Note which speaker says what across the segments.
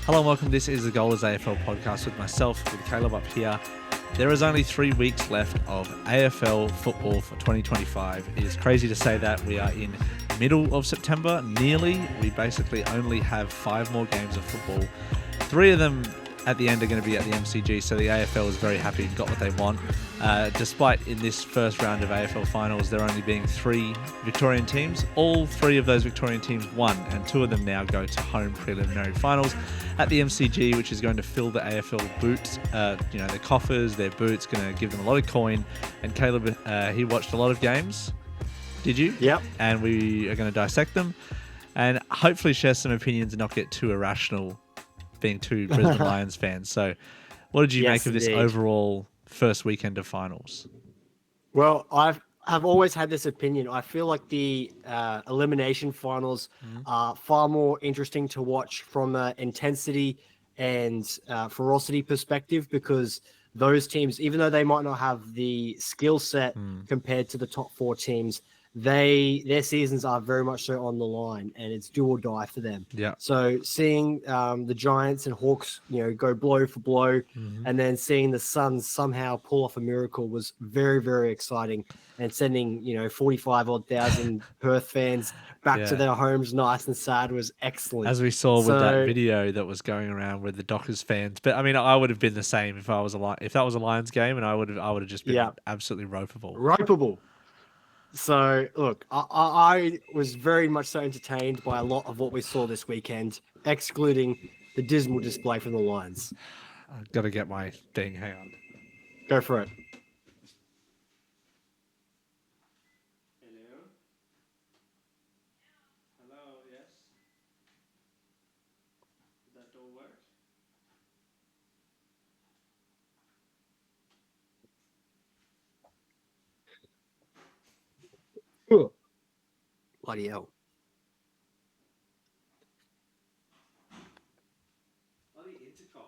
Speaker 1: Hello and welcome. This is the Goalers AFL podcast with myself, with Caleb up here. There is only 3 weeks left of AFL football for 2025. It is crazy to say that. We are in middle of September, nearly. We basically only have 5 more games of football. 3 of them at the end are going to be at the MCG, so the AFL is very happy and got what they want. Despite in this first round of AFL finals, there only being 3 Victorian teams. All 3 of those Victorian teams won, and 2 of them now go to home preliminary finals at the MCG, which is going to fill the AFL boots, their coffers, their boots, going to give them a lot of coin. And Caleb, he watched a lot of games. Did you?
Speaker 2: Yep.
Speaker 1: And we are going to dissect them and hopefully share some opinions and not get too irrational, being 2 Brisbane Lions fans. So what did you make of this overall first weekend of finals?
Speaker 2: Well, I've always had this opinion. I feel like the elimination finals are far more interesting to watch from an intensity and ferocity perspective, because those teams, even though they might not have the skill set compared to the top 4 teams, their seasons are very much so on the line, and it's do or die for them.
Speaker 1: Yeah.
Speaker 2: So seeing the Giants and Hawks, go blow for blow, and then seeing the Suns somehow pull off a miracle was very, very exciting, and sending 45,000 Perth fans back to their homes nice and sad was excellent.
Speaker 1: As we saw with that video that was going around with the Dockers fans. But I mean, I would have been the same if that was a Lions game, and I would have just been absolutely ropeable.
Speaker 2: So, look, I was very much so entertained by a lot of what we saw this weekend, excluding the dismal display from the Lions.
Speaker 1: I've got to get my thing. Hang on.
Speaker 2: Go for it.
Speaker 1: Hello, yes. Did that door work?
Speaker 2: Bloody hell.
Speaker 1: Bloody intercom.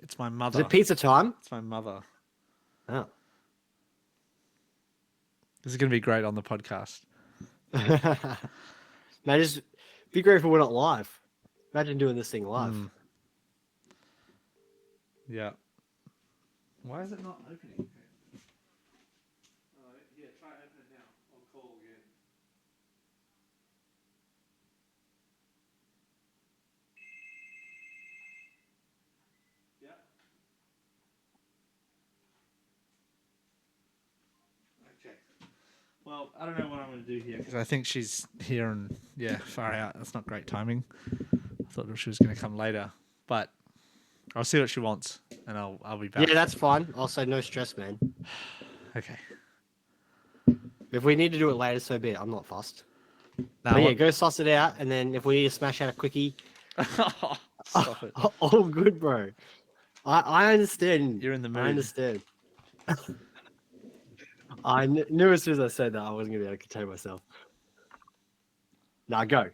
Speaker 1: It's my mother.
Speaker 2: Is it pizza time?
Speaker 1: It's my mother.
Speaker 2: Oh.
Speaker 1: This is going to be great on the podcast.
Speaker 2: Man, just be grateful we're not live. Imagine doing this thing live.
Speaker 1: Yeah. Why is it not opening? Yeah, try open it now. I'll call again. Yeah. Okay. Well, I don't know what I'm going to do here, because I think she's here and, far out. That's not great timing. I thought she was going to come later. But I'll see what she wants, and I'll be back.
Speaker 2: Yeah, that's fine. I'll say no stress, man.
Speaker 1: Okay.
Speaker 2: If we need to do it later, so be it. I'm not fussed. But go suss it out, and then if we need to smash out a quickie,
Speaker 1: stop it.
Speaker 2: All good, bro. I understand.
Speaker 1: You're in the mood.
Speaker 2: I understand. I knew as soon as I said that I wasn't going to be able to contain myself. Nah, go.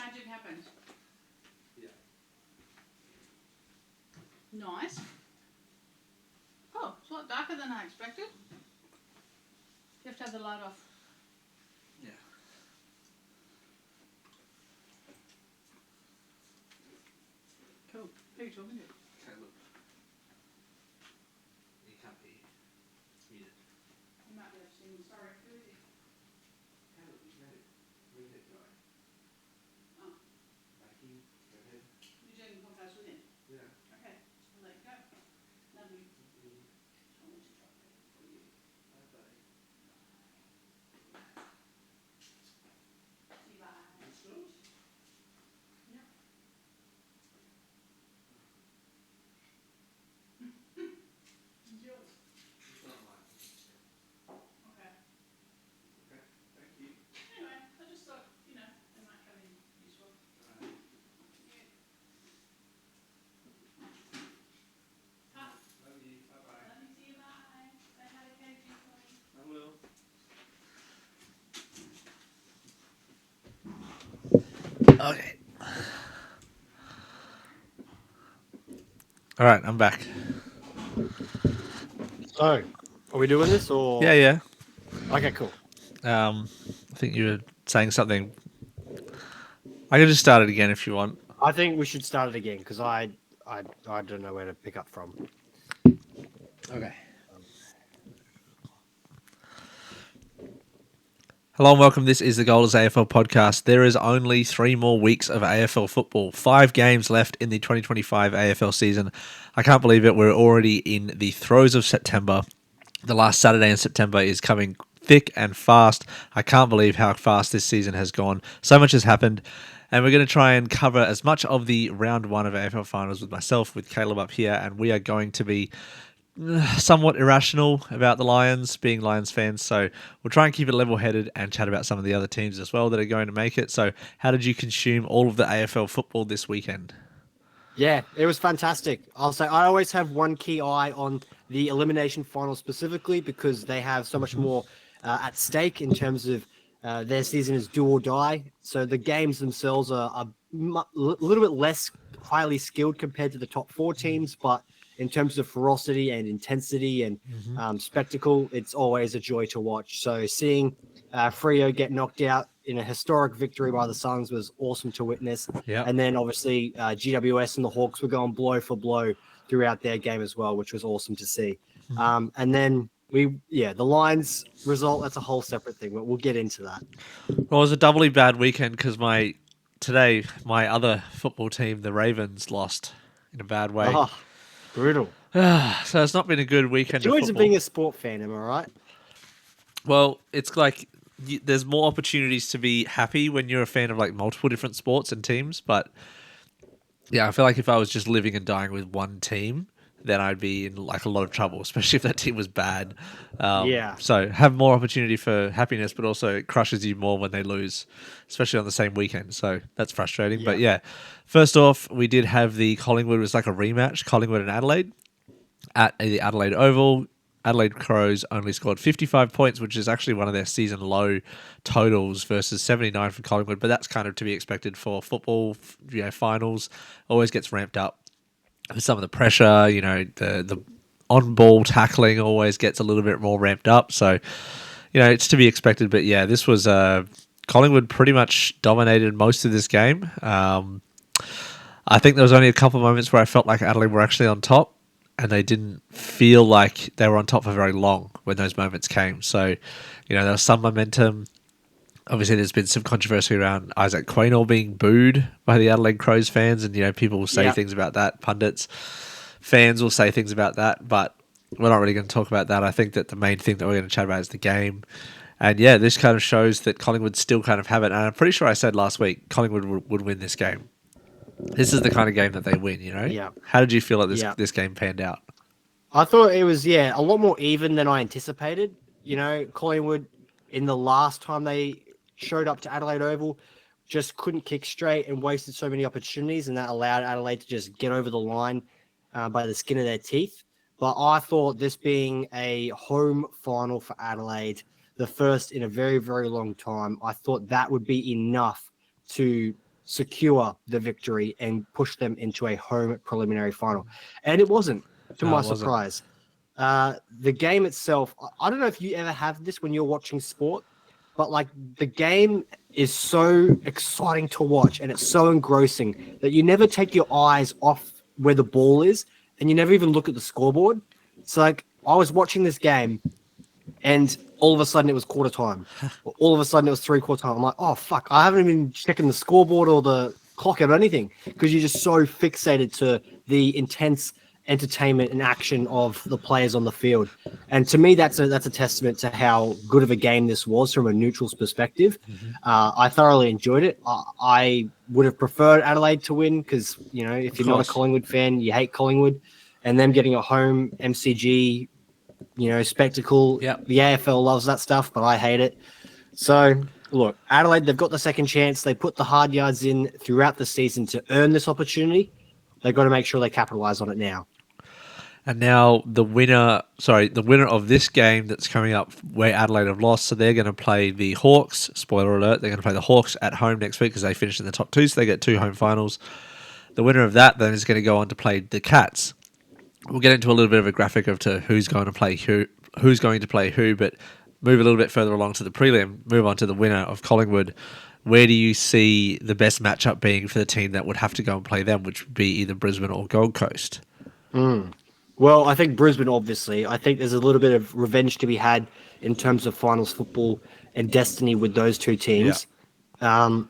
Speaker 3: magic happens. Yeah. Nice. Oh, it's a lot darker than I expected. You have to have the light off.
Speaker 1: Yeah.
Speaker 3: Cool. Who are you talking to?
Speaker 1: Caleb. You can't hear you. It's muted.
Speaker 3: You might be able to see me. Sorry. Who is he?
Speaker 1: Caleb, he's ready. Redhead guy.
Speaker 3: Oh.
Speaker 1: Mikey, redhead.
Speaker 3: You're doing a podcast with him?
Speaker 1: Yeah.
Speaker 3: Okay. I'll let you go. Love you. I want to drop it for you.
Speaker 1: Bye bye.
Speaker 3: See you. Bye.
Speaker 1: You sure?
Speaker 3: Yep. It's yours.
Speaker 1: It's not mine.
Speaker 3: Okay.
Speaker 1: Okay. Thank you.
Speaker 3: Anyway, I just thought, they might come in useful.
Speaker 1: Alright.
Speaker 3: Yeah. Huh?
Speaker 1: Love you. Bye bye.
Speaker 3: Love you. See you. Bye. Say hi to KG for me.
Speaker 1: I will. Okay. All right, I'm back.
Speaker 2: So, are we doing this or?
Speaker 1: Yeah.
Speaker 2: Okay, cool.
Speaker 1: I think you were saying something. I can just start it again if you want.
Speaker 2: I think we should start it again because I don't know where to pick up from.
Speaker 1: Okay. Hello and welcome. This is the Golders AFL podcast. There is only 3 more weeks of AFL football. 5 games left in the 2025 AFL season. I can't believe it. We're already in the throes of September. The last Saturday in September is coming thick and fast. I can't believe how fast this season has gone. So much has happened. And we're going to try and cover as much of the round 1 of AFL finals with myself, with Caleb up here. And we are going to be somewhat irrational about the Lions, being Lions fans. So we'll try and keep it level-headed and chat about some of the other teams as well that are going to make it. So how did you consume all of the AFL football this weekend?
Speaker 2: Yeah, it was fantastic. I'll say I always have one key eye on the elimination final specifically because they have so much more at stake in terms of their season is do or die. So the games themselves are a little bit less highly skilled compared to the top 4 teams, but in terms of ferocity and intensity and spectacle, it's always a joy to watch. So seeing Freo get knocked out in a historic victory by the Suns was awesome to witness.
Speaker 1: Yeah.
Speaker 2: And then obviously GWS and the Hawks were going blow for blow throughout their game as well, which was awesome to see. And then the Lions result, that's a whole separate thing, but we'll get into that.
Speaker 1: Well, it was a doubly bad weekend because my other football team, the Ravens, lost in a bad way.
Speaker 2: Oh, brutal.
Speaker 1: So it's not been a good weekend of
Speaker 2: Joys
Speaker 1: football.
Speaker 2: of being a sport fan, am I right?
Speaker 1: Well, it's like there's more opportunities to be happy when you're a fan of like multiple different sports and teams. But yeah, I feel like if I was just living and dying with one team, then I'd be in like a lot of trouble, especially if that team was bad.
Speaker 2: Yeah.
Speaker 1: So have more opportunity for happiness, but also it crushes you more when they lose, especially on the same weekend. So that's frustrating. But yeah, first off, we did have the Collingwood, it was like a rematch, Collingwood and Adelaide at the Adelaide Oval. Adelaide Crows only scored 55 points, which is actually one of their season low totals versus 79 for Collingwood. But that's kind of to be expected for football. Finals always gets ramped up. Some of the pressure, the on-ball tackling always gets a little bit more ramped up. So, it's to be expected. But yeah, this was Collingwood pretty much dominated most of this game. I think there was only a couple of moments where I felt like Adelaide were actually on top, and they didn't feel like they were on top for very long when those moments came. So, there was some momentum. Obviously, there's been some controversy around Isaac Quaynor being booed by the Adelaide Crows fans, and people will say things about that. Pundits, fans will say things about that, but we're not really going to talk about that. I think that the main thing that we're going to chat about is the game. And yeah, this kind of shows that Collingwood still kind of have it. And I'm pretty sure I said last week Collingwood would win this game. This is the kind of game that they win,
Speaker 2: Yeah.
Speaker 1: How did you feel like this game panned out?
Speaker 2: I thought it was, a lot more even than I anticipated. Collingwood, in the last time they showed up to Adelaide Oval, just couldn't kick straight and wasted so many opportunities, and that allowed Adelaide to just get over the line by the skin of their teeth. But I thought this being a home final for Adelaide, the first in a very, very long time, I thought that would be enough to secure the victory and push them into a home preliminary final. And it wasn't, to
Speaker 1: No,
Speaker 2: my
Speaker 1: it wasn't.
Speaker 2: surprise. The game itself, I don't know if you ever have this when you're watching sport, but like the game is so exciting to watch and it's so engrossing that you never take your eyes off where the ball is and you never even look at the scoreboard. It's like I was watching this game and all of a sudden it was quarter time. All of a sudden it was three-quarter time. I'm like, oh, fuck, I haven't even checking the scoreboard or the clock or anything because you're just so fixated to the intense entertainment and action of the players on the field. And to me, that's a testament to how good of a game this was from a neutral's perspective. I thoroughly enjoyed it. I would have preferred Adelaide to win because, you know, if you're not a Collingwood fan, you hate Collingwood. And them getting a home MCG, you know, spectacle.
Speaker 1: Yep.
Speaker 2: The AFL loves that stuff, but I hate it. So, look, Adelaide, they've got the second chance. They put the hard yards in throughout the season to earn this opportunity. They've got to make sure they capitalize on it now.
Speaker 1: And now the winner of this game that's coming up where Adelaide have lost, so they're going to play the Hawks. Spoiler alert, they're going to play the Hawks at home next week because they finished in the top two, so they get 2 home finals. The winner of that then is going to go on to play the Cats. We'll get into a little bit of a graphic of to who's going to play who, but move a little bit further along to the prelim, move on to the winner of Collingwood. Where do you see the best matchup being for the team that would have to go and play them, which would be either Brisbane or Gold Coast?
Speaker 2: Well, I think Brisbane, obviously. I think there's a little bit of revenge to be had in terms of finals football and destiny with those two teams. Yeah.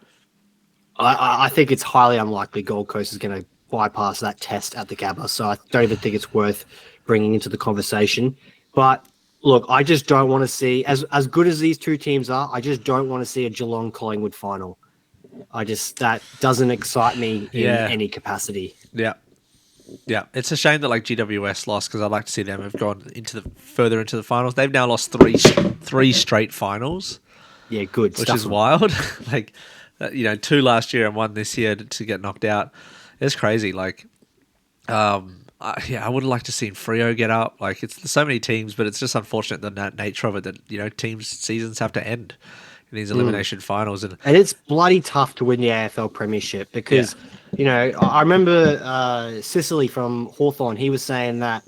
Speaker 2: I think it's highly unlikely Gold Coast is going to bypass that test at the Gabba, so I don't even think it's worth bringing into the conversation. But look, I just don't want to see, as good as these two teams are, I just don't want to see a Geelong-Collingwood final. That doesn't excite me in any capacity.
Speaker 1: Yeah. Yeah, it's a shame that like GWS lost because I'd like to see them have gone further into the finals. They've now lost three straight finals.
Speaker 2: Yeah, good.
Speaker 1: Which is wild. Like, 2 last year and 1 this year to get knocked out. It's crazy. Like, I would have liked to see Freo get up. Like, it's so many teams, but it's just unfortunate the nature of it that teams' seasons have to end in these elimination finals, and
Speaker 2: it's bloody tough to win the AFL Premiership because I remember Sicily from Hawthorn. He was saying that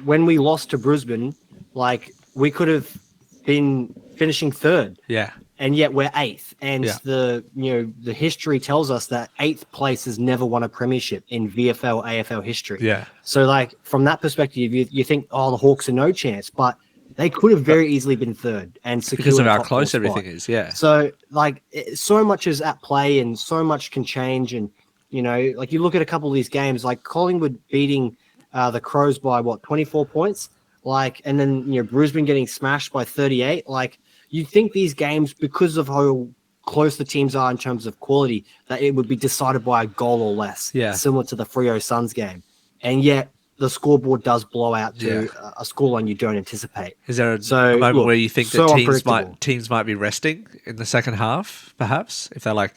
Speaker 2: when we lost to Brisbane, like we could have been finishing third.
Speaker 1: Yeah.
Speaker 2: And yet we're 8th. And the history tells us that 8th place has never won a premiership in VFL, AFL history.
Speaker 1: Yeah.
Speaker 2: So like from that perspective, you think, the Hawks are no chance, but they could have very easily been third and secured
Speaker 1: because of how
Speaker 2: top
Speaker 1: close
Speaker 2: 4
Speaker 1: everything
Speaker 2: spot.
Speaker 1: is. Yeah.
Speaker 2: So like so much is at play and so much can change. And, like you look at a couple of these games, like Collingwood beating the Crows by 24 points, like, and then, Brisbane getting smashed by 38. Like, you think these games, because of how close the teams are in terms of quality, that it would be decided by a goal or less, similar to the Freo Suns game. And yet the scoreboard does blow out to a scoreline you don't anticipate.
Speaker 1: Is there a moment where you think that teams might be resting in the second half, perhaps? If they're like,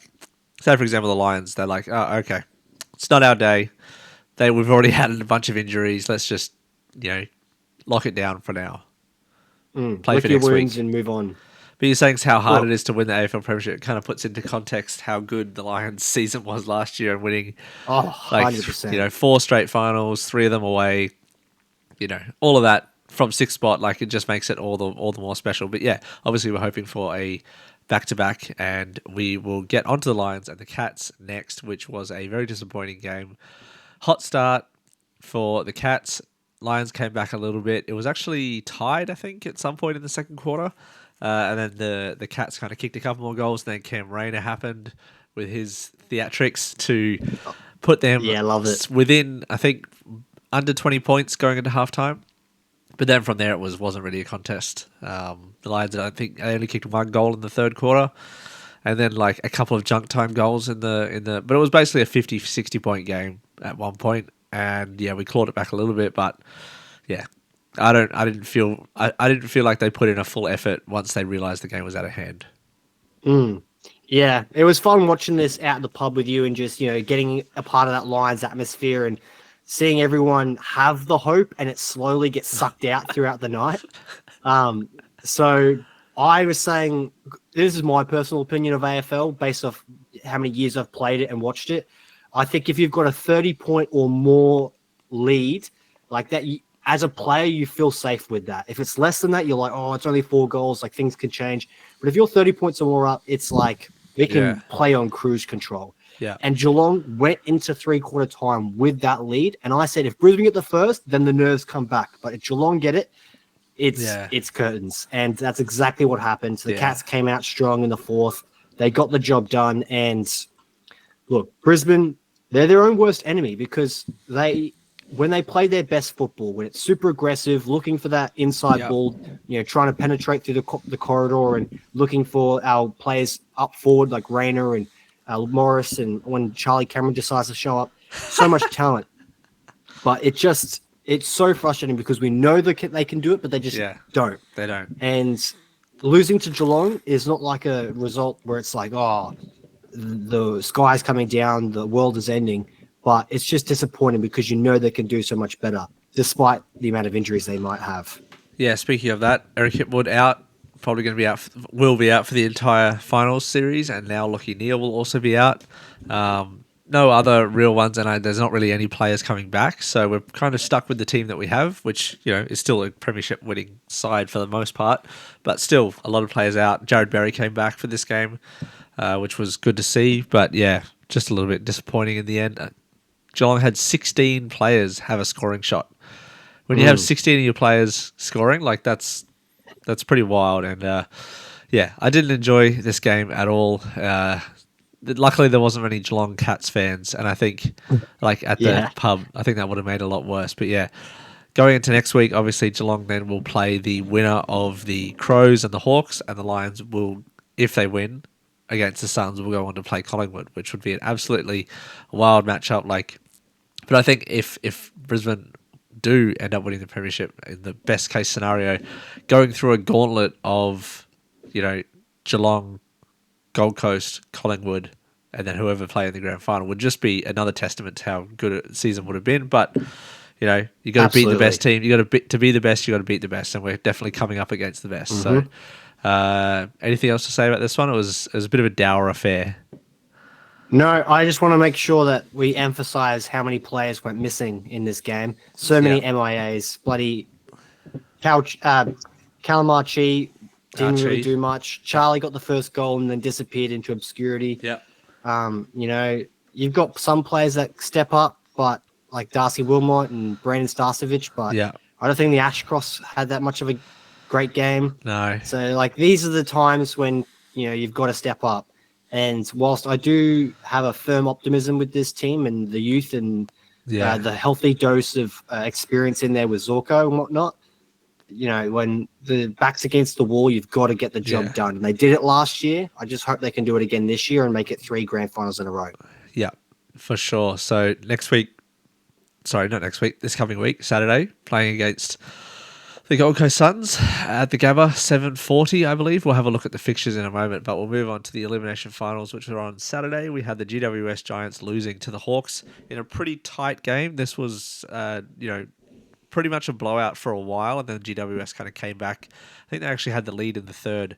Speaker 1: say, for example, the Lions, they're like, oh, okay, it's not our day. We've already had a bunch of injuries. Let's just, lock it down for now.
Speaker 2: Play for next week and move on.
Speaker 1: But you're saying how hard it is to win the AFL Premiership. It kind of puts into context how good the Lions' season was last year and winning
Speaker 2: 100%.
Speaker 1: 4 straight finals, 3 of them away. All of that from 6th spot. Like, it just makes it all the more special. But yeah, obviously we're hoping for a back-to-back, and we will get onto the Lions and the Cats next, which was a very disappointing game. Hot start for the Cats. Lions came back a little bit. It was actually tied, I think, at some point in the second quarter. And then the Cats kind of kicked a couple more goals. And then Cam Rayner happened with his theatrics to put them within, I think, under 20 points going into halftime. But then from there, it wasn't really a contest. The Lions, I think, they only kicked 1 goal in the third quarter. And then like a couple of junk time goals in the but it was basically a 50, 60 point game at one point. And we clawed it back a little bit, but I didn't feel like they put in a full effort once they realized the game was out of hand.
Speaker 2: Yeah, it was fun watching this out in the pub with you and just, getting a part of that Lions atmosphere and seeing everyone have the hope and it slowly gets sucked out throughout the night. So I was saying, this is my personal opinion of AFL based off how many years I've played it and watched it. I think if you've got a 30-point or more lead like that, as a player, you feel safe with that. If it's less than that, you're like, oh, it's only 4 goals, like things can change. But if you're 30 points or more up, it's like we can play on cruise control.
Speaker 1: Yeah.
Speaker 2: And Geelong went into 3/4 time with that lead. And I said, if Brisbane get the first, then the nerves come back. But if Geelong get it, it's curtains. And that's exactly what happened. So the Cats came out strong in the fourth. They got the job done. And look, Brisbane, they're their own worst enemy because when they play their best football, when it's super aggressive, looking for that inside ball, trying to penetrate through the corridor and looking for our players up forward like Rayner and Morris, and when Charlie Cameron decides to show up, so much talent. But it's so frustrating because we know they can do it, but they just don't.
Speaker 1: They don't.
Speaker 2: And losing to Geelong is not like a result where it's like, oh, the sky's coming down, the world is ending. But it's just disappointing because you know they can do so much better, despite the amount of injuries they might have.
Speaker 1: Yeah, speaking of that, Eric Hipwood out, probably going to be out, will be out for the entire finals series, and now Lachie Neale will also be out. No other real ones, and there's not really any players coming back, so we're kind of stuck with the team that we have, which is still a premiership winning side for the most part, but still a lot of players out. Jared Berry came back for this game, which was good to see, but yeah, just a little bit disappointing in the end. Geelong had 16 players have a scoring shot. When you have 16 of your players scoring, like that's pretty wild. And I didn't enjoy this game at all. Luckily, there wasn't many Geelong Cats fans, and I think like at the pub, I think that would have made it a lot worse. But yeah, going into next week, obviously Geelong then will play the winner of the Crows and the Hawks, and the Lions will, if they win against the Suns, will go on to play Collingwood, which would be an absolutely wild matchup. But I think if Brisbane do end up winning the premiership in the best case scenario, going through a gauntlet of, Geelong, Gold Coast, Collingwood, and then whoever play in the grand final would just be another testament to how good a season would have been. But you got to beat the best team. You got to be the best. You got to beat the best, and we're definitely coming up against the best. So, anything else to say about this one? It was a bit of a dour affair.
Speaker 2: No, I just want to make sure that we emphasize how many players went missing in this game. So many MIAs. Bloody Calamarchi didn't really do much. Charlie got the first goal and then disappeared into obscurity.
Speaker 1: Yeah.
Speaker 2: You've got some players that step up, but like Darcy Wilmot and Brandon Starcevich, but I don't think the Ashcross had that much of a great game.
Speaker 1: No.
Speaker 2: So like these are the times when you've got to step up. And whilst I do have a firm optimism with this team and the youth and the healthy dose of experience in there with Zorko and whatnot, when the back's against the wall, you've got to get the job done. And they did it last year. I just hope they can do it again this year and make it 3 grand finals in a row. Yeah,
Speaker 1: for sure. So this coming week, Saturday, playing against the Gold Coast Suns at the Gabba, 7:40, I believe. We'll have a look at the fixtures in a moment, but we'll move on to the elimination finals, which were on Saturday. We had the GWS Giants losing to the Hawks in a pretty tight game. This was, pretty much a blowout for a while, and then GWS kind of came back. I think they actually had the lead in the third,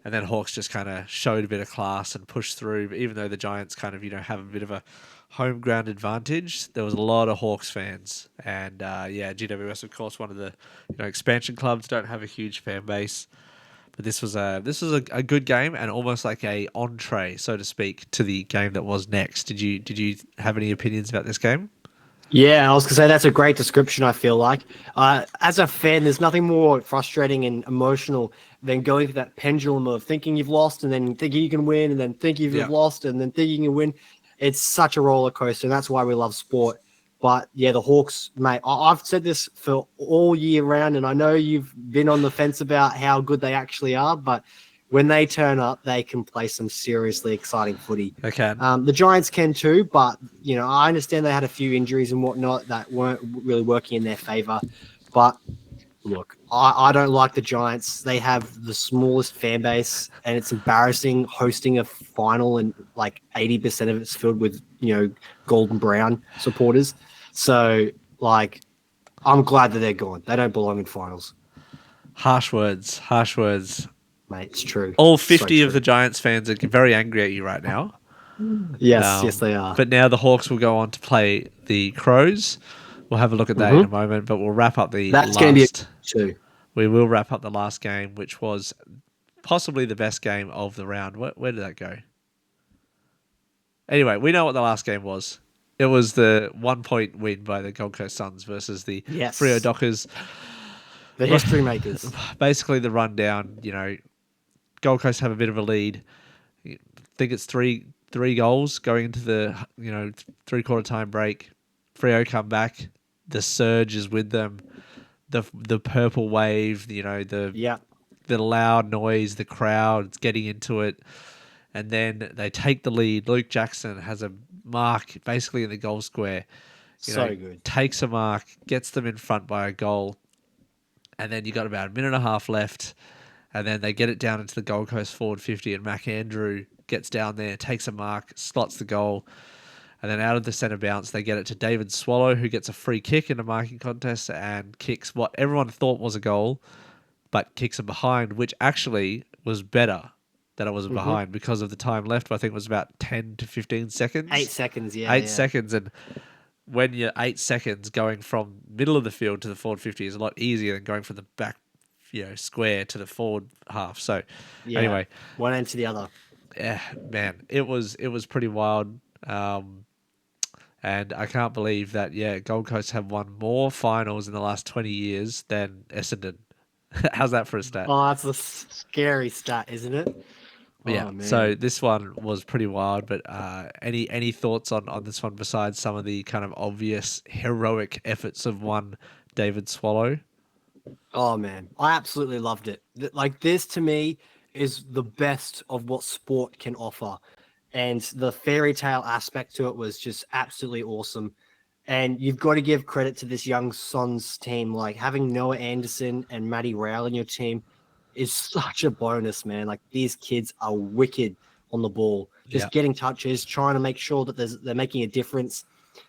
Speaker 1: and then Hawks just kind of showed a bit of class and pushed through. But even though the Giants kind of, have a bit of a home ground advantage, there was a lot of Hawks fans, and GWS, of course, one of the expansion clubs, don't have a huge fan base, but this was a good game and almost like a entree, so to speak, to the game that was next. Did you have any opinions about this game?
Speaker 2: Yeah, I was going to say that's a great description, I feel like. As a fan, there's nothing more frustrating and emotional than going through that pendulum of thinking you've lost and then thinking you can win and then thinking you've lost and then thinking you can win. It's such a roller coaster, and that's why we love sport. But, yeah, the Hawks, mate, I've said this for all year round, and I know you've been on the fence about how good they actually are, but when they turn up, they can play some seriously exciting footy.
Speaker 1: They can.
Speaker 2: The Giants can too, but, I understand they had a few injuries and whatnot that weren't really working in their favour. But, look, I don't like the Giants. They have the smallest fan base, and it's embarrassing hosting a final and like 80% of it's filled with, golden brown supporters. So, I'm glad that they're gone. They don't belong in finals.
Speaker 1: Harsh words.
Speaker 2: Mate, it's true.
Speaker 1: All 50 of the Giants fans are very angry at you right now.
Speaker 2: Yes, they are.
Speaker 1: But now the Hawks will go on to play the Crows. We'll have a look at that in a moment, but we'll wrap up the
Speaker 2: That's going to be
Speaker 1: last.
Speaker 2: too.
Speaker 1: We will wrap up the last game, which was possibly the best game of the round. Where did that go? Anyway, we know what the last game was. It was the 1 point win by the Gold Coast Suns versus the Freo Dockers.
Speaker 2: The history makers.
Speaker 1: Basically, the rundown. Gold Coast have a bit of a lead. I think it's three goals going into the 3/4 time break. Freo come back. The surge is with them. The purple wave. The loud noise. The crowd getting into it. And then they take the lead. Luke Jackson has a mark basically in the goal square.
Speaker 2: Good.
Speaker 1: Takes a mark, gets them in front by a goal. And then you got about a minute and a half left. And then they get it down into the Gold Coast forward 50. And Mac Andrew gets down there, takes a mark, slots the goal. And then out of the centre bounce, they get it to David Swallow, who gets a free kick in a marking contest and kicks what everyone thought was a goal, but kicks it behind, which actually was better that it was behind because of the time left. I think it was about 10 to 15 seconds.
Speaker 2: 8 seconds, yeah.
Speaker 1: 8 seconds. And when you're 8 seconds going from middle of the field to the forward 50 is a lot easier than going from the back, square to the forward half. So anyway,
Speaker 2: one end to the other.
Speaker 1: Yeah, man, it was pretty wild. And I can't believe that, Gold Coast have won more finals in the last 20 years than Essendon. How's that for a stat?
Speaker 2: Oh, that's a scary stat, isn't it?
Speaker 1: Yeah, so this one was pretty wild, but any thoughts on this one besides some of the kind of obvious heroic efforts of one David Swallow?
Speaker 2: Oh, man, I absolutely loved it. Like, this to me is the best of what sport can offer. And the fairy tale aspect to it was just absolutely awesome. And you've got to give credit to this young SUNS team. Like, having Noah Anderson and Matty Rowell in your team is such a bonus, man. Like, these kids are wicked on the ball, just getting touches, trying to make sure that they're making a difference.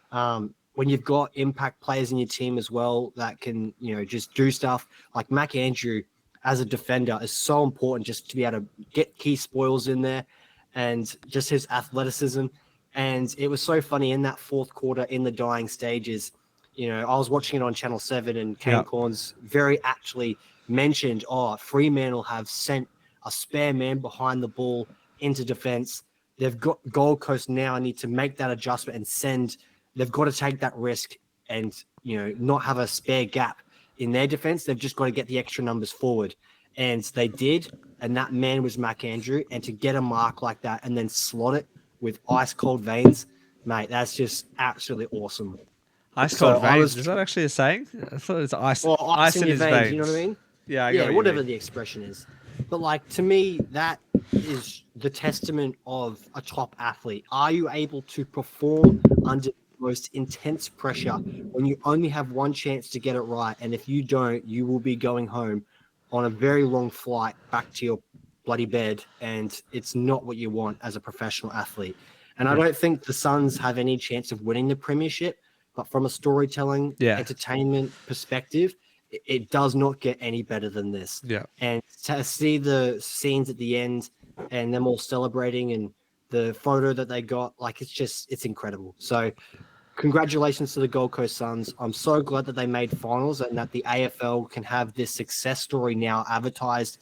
Speaker 2: When you've got impact players in your team as well that can, just do stuff, like Mac Andrew as a defender is so important, just to be able to get key spoils in there and just his athleticism. And it was so funny in that fourth quarter in the dying stages. I was watching it on Channel 7 and Kane Corns very actually mentioned, Fremantle have sent a spare man behind the ball into defense. They've got Gold Coast now need to make that adjustment and they've got to take that risk and, not have a spare gap in their defense. They've just got to get the extra numbers forward. And they did. And that man was Mac Andrew. And to get a mark like that and then slot it with ice cold veins, mate, that's just absolutely awesome.
Speaker 1: Ice cold veins. Is that actually a saying? I thought it was ice.
Speaker 2: Well, ice in
Speaker 1: his veins.
Speaker 2: You know what I mean?
Speaker 1: Yeah, I get
Speaker 2: whatever the expression is. But like, to me, that is the testament of a top athlete. Are you able to perform under the most intense pressure when you only have one chance to get it right? And if you don't, you will be going home on a very long flight back to your bloody bed, and it's not what you want as a professional athlete. And I don't think the Suns have any chance of winning the premiership, but from a storytelling, entertainment perspective, it does not get any better than this.
Speaker 1: Yeah.
Speaker 2: And to see the scenes at the end and them all celebrating and the photo that they got, like, it's incredible. So congratulations to the Gold Coast Suns. I'm so glad that they made finals and that the AFL can have this success story now advertised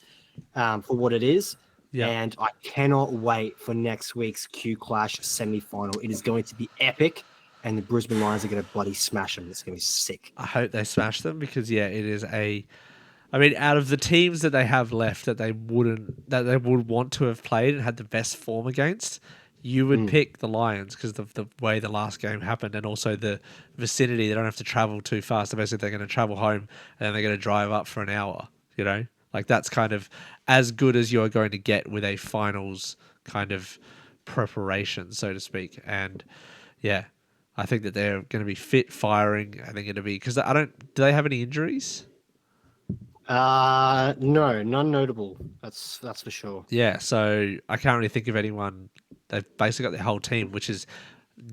Speaker 2: for what it is. Yeah. And I cannot wait for next week's Q Clash semi-final. It is going to be epic, and the Brisbane Lions are going to bloody smash them. It's going to be sick.
Speaker 1: I hope they smash them because, it is out of the teams that they have left that they would want to have played and had the best form against, you would pick the Lions because of the way the last game happened and also the vicinity. They don't have to travel too fast. Basically, they're going to travel home and then they're going to drive up for an hour, Like, that's kind of as good as you're going to get with a finals kind of preparation, so to speak. And, I think that they're going to be fit, firing. I think it'll be... Because do they have any injuries?
Speaker 2: No, none notable. That's for sure.
Speaker 1: Yeah, so I can't really think of anyone. They've basically got their whole team, which is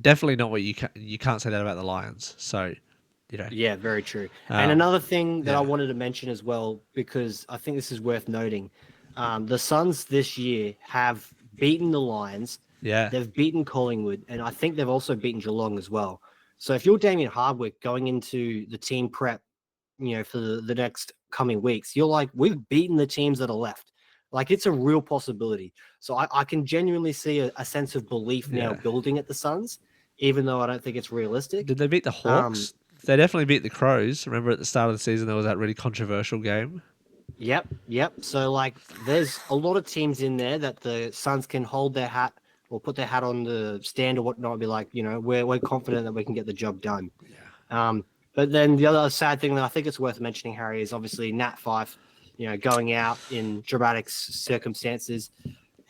Speaker 1: definitely not what you can't say that about the Lions. So,
Speaker 2: Yeah, very true. And another thing that I wanted to mention as well, because I think this is worth noting, the Suns this year have beaten the Lions
Speaker 1: Yeah.
Speaker 2: They've beaten Collingwood, and I think they've also beaten Geelong as well. So if you're Damien Hardwick going into the team prep, for the next coming weeks, you're like, we've beaten the teams that are left. Like, it's a real possibility. So I can genuinely see a sense of belief now
Speaker 1: Yeah.
Speaker 2: building at the Suns, even though I don't think it's realistic.
Speaker 1: Did they beat the Hawks? They definitely beat the Crows. Remember at the start of the season, there was that really controversial game.
Speaker 2: Yep. So, like, there's a lot of teams in there that the Suns can hold their hat or put their hat on the stand or whatnot and be like, we're confident that we can get the job done.
Speaker 1: Yeah.
Speaker 2: But then the other sad thing that I think it's worth mentioning, Harry, is obviously Nat Fife, going out in dramatic circumstances.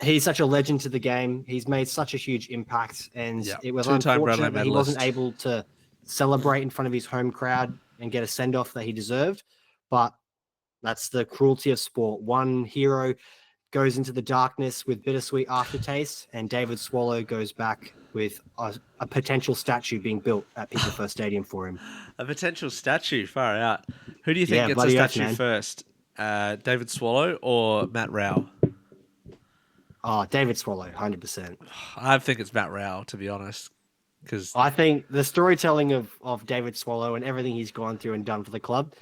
Speaker 2: He's such a legend to the game. He's made such a huge impact, and
Speaker 1: Yeah.
Speaker 2: it was
Speaker 1: Two-time Brownlow
Speaker 2: unfortunate that he wasn't
Speaker 1: medalist.
Speaker 2: able to celebrate in front of his home crowd and get a send-off that he deserved. But that's the cruelty of sport. One hero goes into the darkness with bittersweet aftertaste, and David Swallow goes back with a potential statue being built at People First Stadium for him.
Speaker 1: A potential statue, far out. Who do you think
Speaker 2: Yeah,
Speaker 1: gets a
Speaker 2: bloody oath,
Speaker 1: statue
Speaker 2: man.
Speaker 1: first? David Swallow or Matt Rao?
Speaker 2: Oh, David Swallow, 100%.
Speaker 1: I think it's Matt Rao, to be honest. Because
Speaker 2: I think the storytelling of David Swallow and everything he's gone through and done for the club,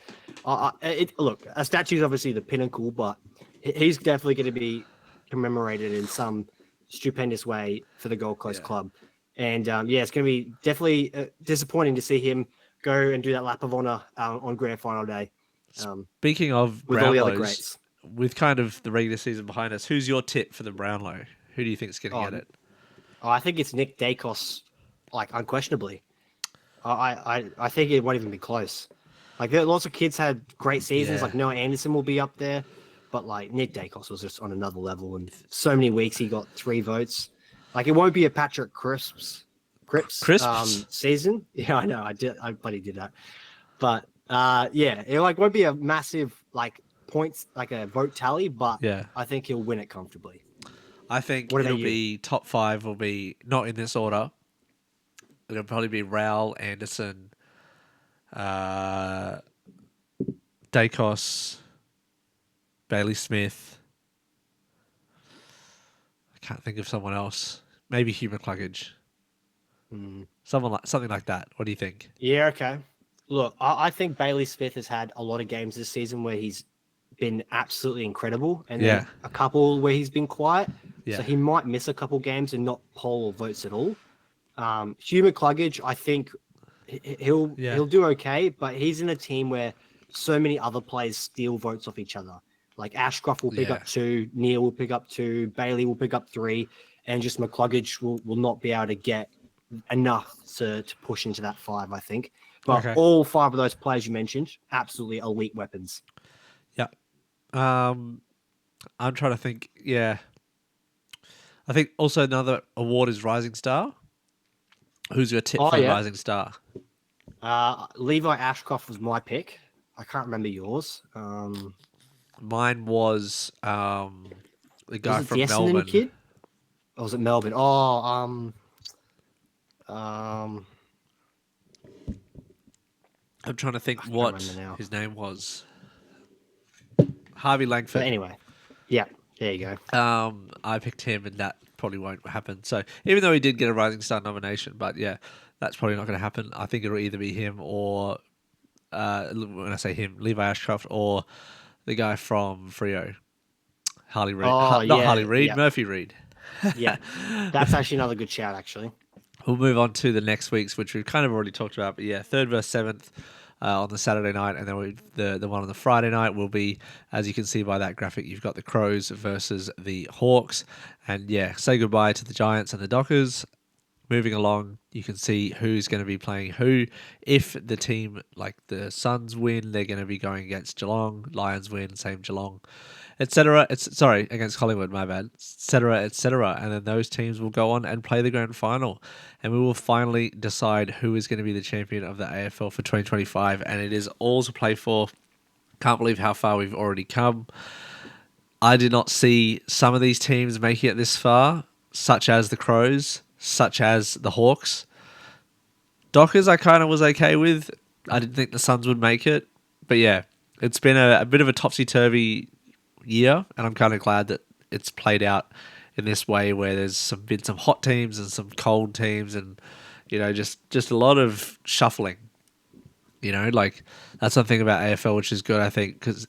Speaker 2: look, a statue is obviously the pinnacle, but he's definitely going to be commemorated in some stupendous way for the Gold Coast club. And it's going to be definitely disappointing to see him go and do that lap of honor on grand final day.
Speaker 1: speaking of
Speaker 2: with all the other
Speaker 1: Brownlows,
Speaker 2: greats.
Speaker 1: with kind of the regular season behind us, who's your tip for the Brownlow? Who do you think's going to get it?
Speaker 2: I think it's Nick Dacos, like, unquestionably. I think it won't even be close. Like, lots of kids had great seasons.
Speaker 1: Yeah.
Speaker 2: Like, Noah Anderson will be up there, but like Nick Dacos was just on another level. And so many weeks he got 3 votes. Like, it won't be a Patrick Cripps season. Yeah, I know. I bloody did that. But it like won't be a massive like points like a vote tally. But
Speaker 1: Yeah.
Speaker 2: I think he'll win it comfortably.
Speaker 1: I think
Speaker 2: What about
Speaker 1: it'll
Speaker 2: you?
Speaker 1: be top 5 will be not in this order. It'll probably be Raul, Anderson, Dacos, Bailey Smith. I can't think of someone else. Maybe Hugh McCluggage. Something like that. What do you think?
Speaker 2: Yeah, okay. Look, I think Bailey Smith has had a lot of games this season where he's been absolutely incredible, and then a couple where he's been quiet.
Speaker 1: Yeah.
Speaker 2: So he might miss a couple games and not poll or votes at all. Hugh McCluggage, I think he'll do okay, but he's in a team where so many other players steal votes off each other. Like Ashcroft will pick up 2, Neil will pick up 2, Bailey will pick up 3, and just McCluggage will not be able to get enough to push into that 5, I think. But all 5 of those players you mentioned, absolutely elite weapons.
Speaker 1: Yeah. I'm trying to think. Yeah. I think also another award is Rising Star. Who's your tip for Rising Star?
Speaker 2: Levi Ashcroft was my pick. I can't remember yours.
Speaker 1: Mine was the guy
Speaker 2: was it
Speaker 1: from
Speaker 2: the Essendon
Speaker 1: Melbourne.
Speaker 2: kid? Or was it Melbourne?
Speaker 1: I'm trying to think
Speaker 2: I can't
Speaker 1: what
Speaker 2: remember now.
Speaker 1: his name was. Harvey Langford.
Speaker 2: But anyway, yeah, there you go.
Speaker 1: I picked him, and that probably won't happen. So even though he did get a Rising Star nomination, but yeah, that's probably not going to happen. I think it'll either be him or, when I say him, Levi Ashcroft or the guy from Freo, Harley Reid. Not Harley Reid, Murphy Reid.
Speaker 2: Yeah, that's actually another good shout, actually.
Speaker 1: We'll move on to the next week's, which we've kind of already talked about. But yeah, 3rd versus 7th on the Saturday night, and then the one on the Friday night will be, as you can see by that graphic, you've got the Crows versus the Hawks. And yeah, say goodbye to the Giants and the Dockers. Moving along, you can see who's going to be playing who. If the team like the Suns win, they're going to be going against Geelong. Lions win, same Geelong, etc. Against Collingwood, my bad, etc., etc. And then those teams will go on and play the grand final, and we will finally decide who is going to be the champion of the AFL for 2025. And it is all to play for. Can't believe how far we've already come. I did not see some of these teams making it this far, such as the Crows, such as the Hawks. Dockers I kind of was okay with. I didn't think the Suns would make it. But yeah, it's been a bit of a topsy-turvy year, and I'm kind of glad that it's played out in this way where there's been some hot teams and some cold teams, and just a lot of shuffling. Like that's something about AFL which is good, I think, because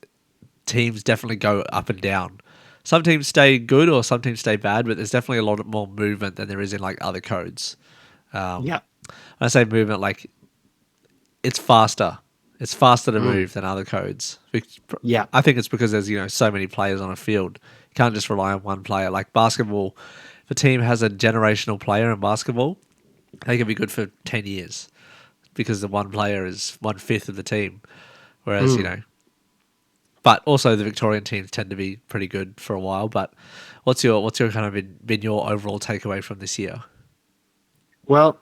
Speaker 1: teams definitely go up and down. Some teams stay good or some teams stay bad, but there's definitely a lot more movement than there is in like other codes.
Speaker 2: Yeah.
Speaker 1: When I say movement, like it's faster. It's faster to move than other codes.
Speaker 2: Yeah.
Speaker 1: I think it's because there's so many players on a field. You can't just rely on one player. Like basketball, if a team has a generational player in basketball, they can be good for 10 years because the one player is 1/5 of the team. Whereas, but also the Victorian teams tend to be pretty good for a while. But what's your kind of been your overall takeaway from this year?
Speaker 2: Well,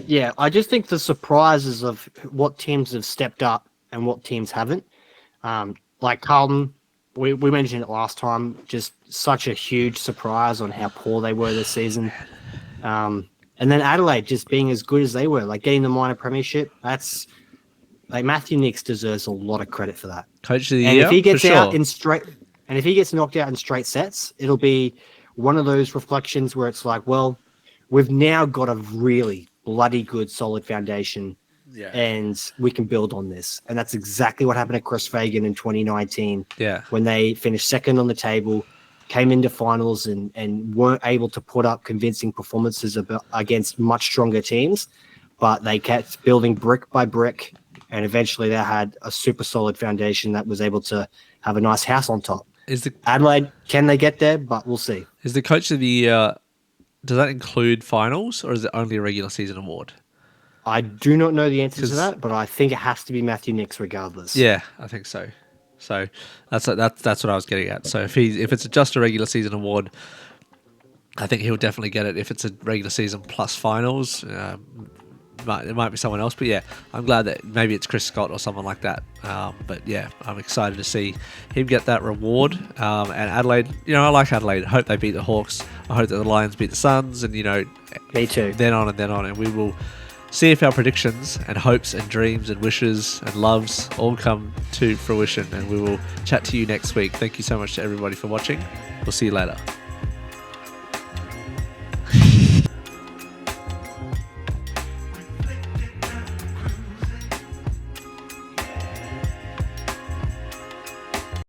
Speaker 2: yeah, I just think the surprises of what teams have stepped up and what teams haven't. Like Carlton, we mentioned it last time, just such a huge surprise on how poor they were this season. And then Adelaide just being as good as they were, like getting the minor premiership. That's like Matthew Nicks deserves a lot of credit for that.
Speaker 1: Coach of the
Speaker 2: And
Speaker 1: year,
Speaker 2: if he gets
Speaker 1: for
Speaker 2: out
Speaker 1: sure.
Speaker 2: in straight, and if he gets knocked out in straight sets, it'll be one of those reflections where it's like, well, we've now got a really bloody good, solid foundation, and we can build on this. And that's exactly what happened to Chris Fagan in 2019.
Speaker 1: Yeah.
Speaker 2: When they finished second on the table, came into finals and weren't able to put up convincing performances against much stronger teams, but they kept building brick by brick, and eventually they had a super solid foundation that was able to have a nice house on top. Adelaide, can they get there? But we'll see.
Speaker 1: Is the coach of the year, does that include finals or is it only a regular season award?
Speaker 2: I do not know the answer to that, but I think it has to be Matthew Nicks regardless.
Speaker 1: Yeah, I think so. So that's what I was getting at. So if it's just a regular season award, I think he'll definitely get it. If it's a regular season plus finals, it might be someone else. But yeah, I'm glad that maybe it's Chris Scott or someone like that. But yeah, I'm excited to see him get that reward. And Adelaide, I like Adelaide. I hope they beat the Hawks. I hope that the Lions beat the Suns, and
Speaker 2: Me too.
Speaker 1: then on, and we will see if our predictions and hopes and dreams and wishes and loves all come to fruition, and we will chat to you next week. Thank you so much to everybody for watching. We'll see you later.